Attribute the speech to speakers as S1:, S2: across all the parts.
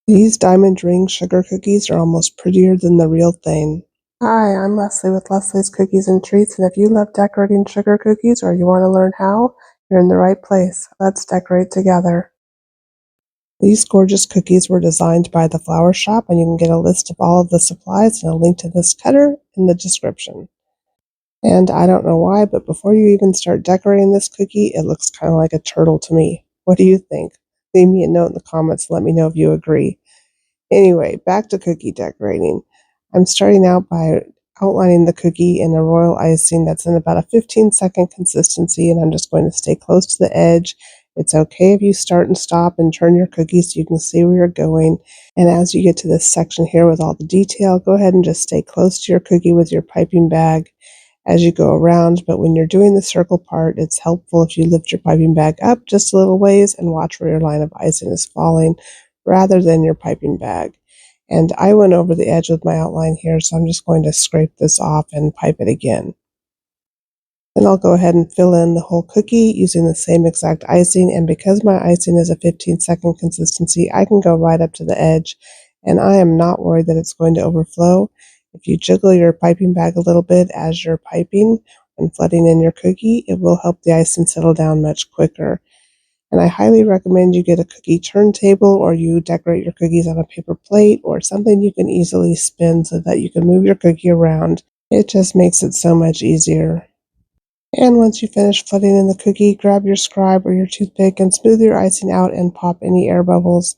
S1: These diamond ring sugar cookies are almost prettier than the real thing. Hi, I'm Leslie with Leslie's Cookies and Treats, and if you love decorating sugar cookies or you want to learn how, you're in the right place. Let's decorate together. These gorgeous cookies were designed by the Flower Shop, and you can get a list of all of the supplies and a link to this cutter in the description. And I don't know why, but before you even start decorating this cookie, it looks kind of like a turtle to me. What do you think? Leave me a note in the comments and let me know if you agree. Anyway, back to cookie decorating. I'm starting out by outlining the cookie in a royal icing that's in about a 15-second consistency, and I'm just going to stay close to the edge. It's okay if you start and stop and turn your cookie so you can see where you're going. And as you get to this section here with all the detail, go ahead and just stay close to your cookie with your piping bag as you go around. But when you're doing the circle part, it's helpful if you lift your piping bag up just a little ways and watch where your line of icing is falling rather than your piping bag. And I went over the edge with my outline here, so I'm just going to scrape this off and pipe it again. Then I'll go ahead and fill in the whole cookie using the same exact icing, and because my icing is a 15-second consistency, I can go right up to the edge, and I am not worried that it's going to overflow. If you jiggle your piping bag a little bit as you're piping and flooding in your cookie, it will help the icing settle down much quicker. And I highly recommend you get a cookie turntable, or you decorate your cookies on a paper plate or something you can easily spin so that you can move your cookie around. It just makes it so much easier. And once you finish flooding in the cookie, grab your scribe or your toothpick and smooth your icing out and pop any air bubbles.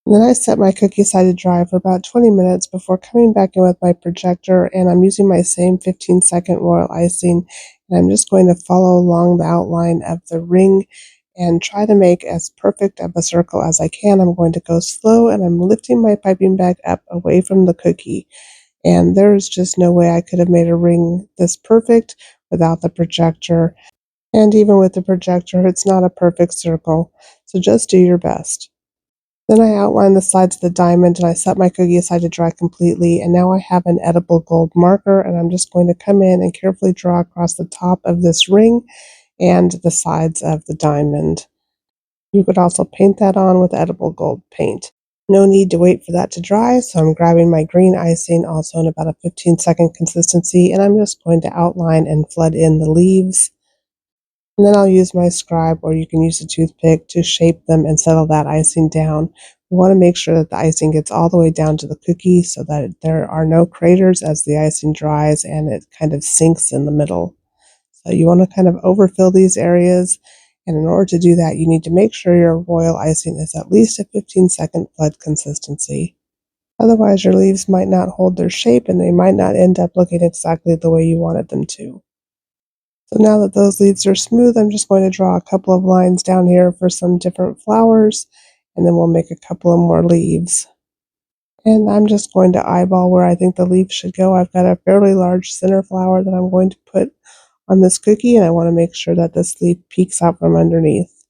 S1: And then I set my cookie aside to dry for about 20 minutes before coming back in with my projector, and I'm using my same 15-second royal icing, and I'm just going to follow along the outline of the ring and try to make as perfect of a circle as I can. I'm going to go slow, and I'm lifting my piping bag up away from the cookie. And there's just no way I could have made a ring this perfect without the projector. And even with the projector, it's not a perfect circle. So just do your best. Then I outlined the sides of the diamond and I set my cookie aside to dry completely, and now I have an edible gold marker, and I'm just going to come in and carefully draw across the top of this ring and the sides of the diamond. You could also paint that on with edible gold paint. No need to wait for that to dry, so I'm grabbing my green icing, also in about a 15-second consistency, and I'm just going to outline and flood in the leaves. And then I'll use my scribe, or you can use a toothpick, to shape them and settle that icing down. We want to make sure that the icing gets all the way down to the cookie so that there are no craters as the icing dries and it kind of sinks in the middle. So you want to kind of overfill these areas, and in order to do that, you need to make sure your royal icing is at least a 15-second flood consistency. Otherwise, your leaves might not hold their shape and they might not end up looking exactly the way you wanted them to. So now that those leaves are smooth, I'm just going to draw a couple of lines down here for some different flowers, and then we'll make a couple of more leaves. And I'm just going to eyeball where I think the leaf should go. I've got a fairly large center flower that I'm going to put on this cookie, and I want to make sure that this leaf peeks out from underneath.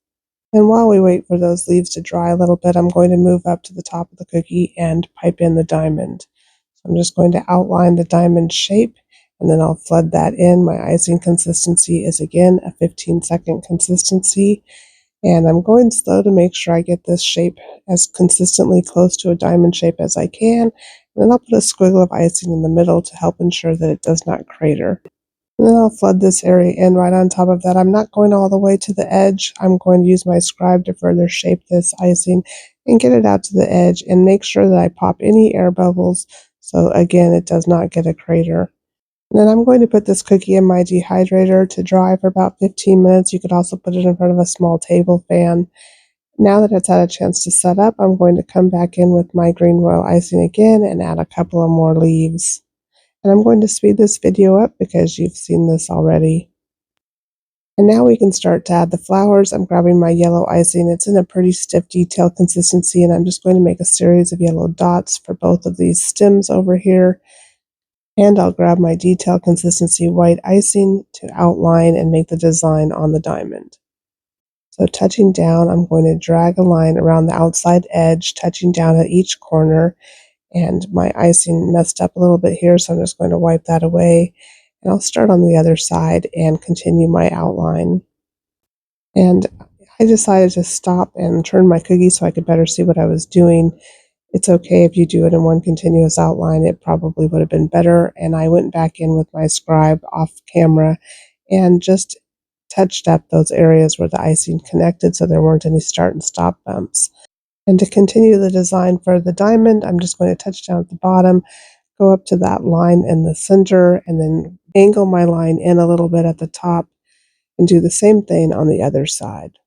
S1: And while we wait for those leaves to dry a little bit, I'm going to move up to the top of the cookie and pipe in the diamond. So I'm just going to outline the diamond shape, and then I'll flood that in. My icing consistency is again a 15-second consistency, and I'm going slow to make sure I get this shape as consistently close to a diamond shape as I can. And then I'll put a squiggle of icing in the middle to help ensure that it does not crater. And then I'll flood this area in right on top of that. I'm not going all the way to the edge. I'm going to use my scribe to further shape this icing and get it out to the edge and make sure that I pop any air bubbles so again it does not get a crater. And then I'm going to put this cookie in my dehydrator to dry for about 15 minutes. You could also put it in front of a small table fan. Now that it's had a chance to set up, I'm going to come back in with my green royal icing again and add a couple of more leaves. And I'm going to speed this video up because you've seen this already. And now we can start to add the flowers. I'm grabbing my yellow icing. It's in a pretty stiff detail consistency, and I'm just going to make a series of yellow dots for both of these stems over here. And I'll grab my detail consistency white icing to outline and make the design on the diamond. So touching down, I'm going to drag a line around the outside edge, touching down at each corner. And my icing messed up a little bit here, so I'm just going to wipe that away. And I'll start on the other side and continue my outline. And I decided to stop and turn my cookie so I could better see what I was doing. It's okay if you do it in one continuous outline. It probably would have been better. And I went back in with my scribe off camera and just touched up those areas where the icing connected so there weren't any start and stop bumps. And to continue the design for the diamond, I'm just going to touch down at the bottom, go up to that line in the center, and then angle my line in a little bit at the top and do the same thing on the other side.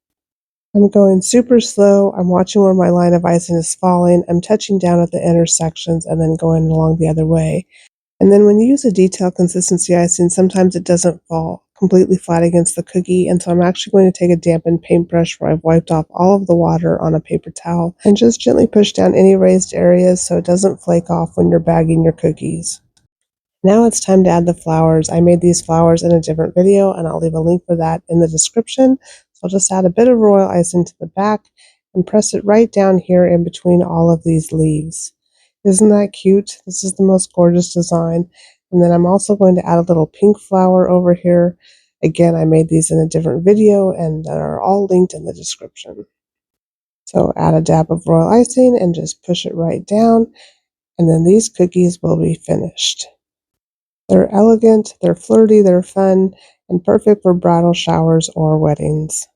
S1: I'm going super slow. I'm watching where my line of icing is falling. I'm touching down at the intersections and then going along the other way. And then when you use a detail consistency icing, sometimes it doesn't fall completely flat against the cookie. And so I'm actually going to take a dampened paintbrush where I've wiped off all of the water on a paper towel and just gently push down any raised areas so it doesn't flake off when you're bagging your cookies. Now it's time to add the flowers. I made these flowers in a different video, and I'll leave a link for that in the description. So I'll just add a bit of royal icing to the back and press it right down here in between all of these leaves. Isn't that cute? This is the most gorgeous design. And then I'm also going to add a little pink flower over here. Again, I made these in a different video, and they're all linked in the description. So add a dab of royal icing and just push it right down, and then these cookies will be finished. They're elegant, they're flirty, they're fun, and perfect for bridal showers or weddings.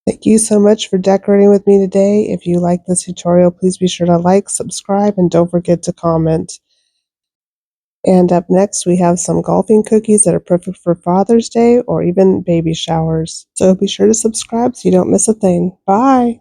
S1: Thank you so much for decorating with me today. If you like this tutorial, please be sure to like, subscribe, and don't forget to comment. And up next, we have some golfing cookies that are perfect for Father's Day or even baby showers. So be sure to subscribe so you don't miss a thing. Bye!